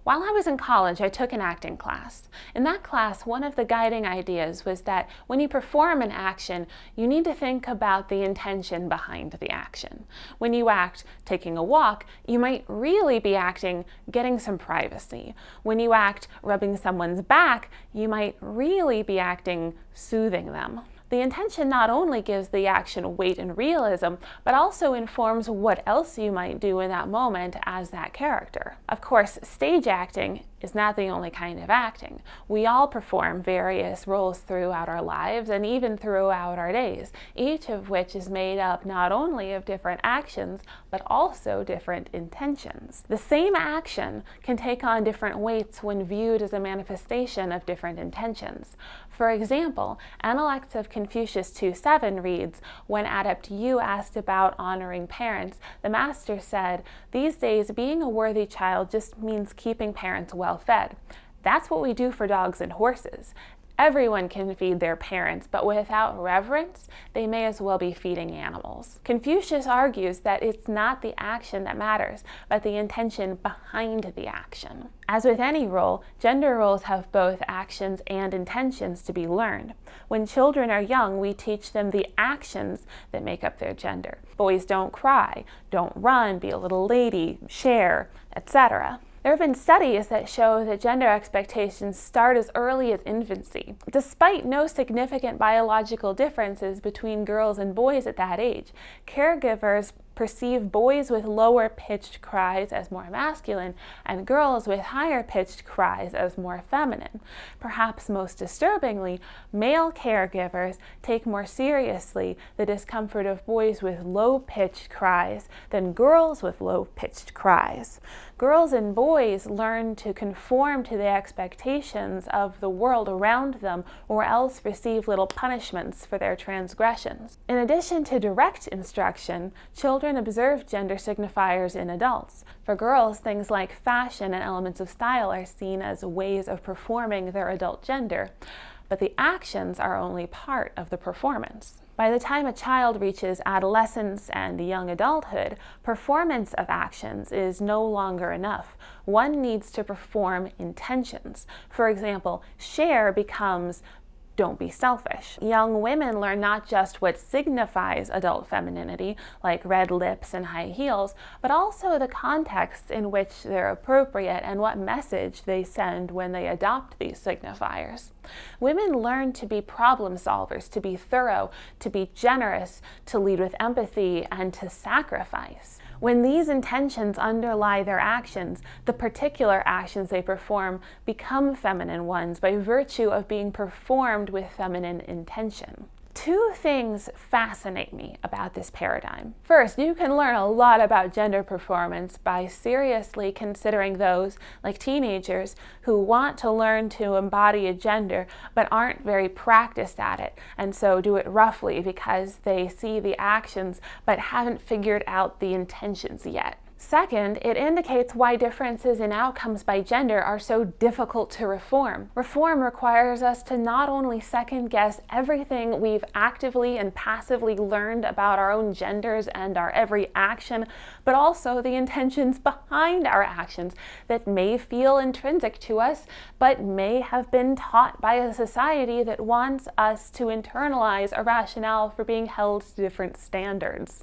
While I was in college, I took an acting class. In that class, one of the guiding ideas was that when you perform an action, you need to think about the intention behind the action. When you act taking a walk, you might really be acting getting some privacy. When you act rubbing someone's back, you might really be acting soothing them. The intention not only gives the action weight and realism, but also informs what else you might do in that moment as that character. Of course, stage acting is not the only kind of acting. We all perform various roles throughout our lives and even throughout our days, each of which is made up not only of different actions, but also different intentions. The same action can take on different weights when viewed as a manifestation of different intentions. For example, Analects of Confucius 2:7 reads, "When Adept Yu asked about honoring parents, the master said, 'These days being a worthy child just means keeping parents well fed. That's what we do for dogs and horses. Everyone can feed their parents, but without reverence, they may as well be feeding animals.'" Confucius argues that it's not the action that matters, but the intention behind the action. As with any role, gender roles have both actions and intentions to be learned. When children are young, we teach them the actions that make up their gender. Boys don't cry, don't run, be a little lady, share, etc. There have been studies that show that gender expectations start as early as infancy. Despite no significant biological differences between girls and boys at that age, caregivers perceive boys with lower pitched cries as more masculine and girls with higher pitched cries as more feminine. Perhaps most disturbingly, male caregivers take more seriously the discomfort of boys with low pitched cries than girls with low pitched cries. Girls and boys learn to conform to the expectations of the world around them or else receive little punishments for their transgressions. In addition to direct instruction, children observe gender signifiers in adults. For girls, things like fashion and elements of style are seen as ways of performing their adult gender, but the actions are only part of the performance. By the time a child reaches adolescence and young adulthood, performance of actions is no longer enough. One needs to perform intentions. For example, share becomes don't be selfish. Young women learn not just what signifies adult femininity, like red lips and high heels, but also the contexts in which they're appropriate and what message they send when they adopt these signifiers. Women learn to be problem solvers, to be thorough, to be generous, to lead with empathy, and to sacrifice. When these intentions underlie their actions, the particular actions they perform become feminine ones by virtue of being performed with feminine intention. Two things fascinate me about this paradigm. First, you can learn a lot about gender performance by seriously considering those, like teenagers, who want to learn to embody a gender but aren't very practiced at it, and so do it roughly because they see the actions but haven't figured out the intentions yet. Second, it indicates why differences in outcomes by gender are so difficult to reform. Reform requires us to not only second-guess everything we've actively and passively learned about our own genders and our every action, but also the intentions behind our actions that may feel intrinsic to us, but may have been taught by a society that wants us to internalize a rationale for being held to different standards.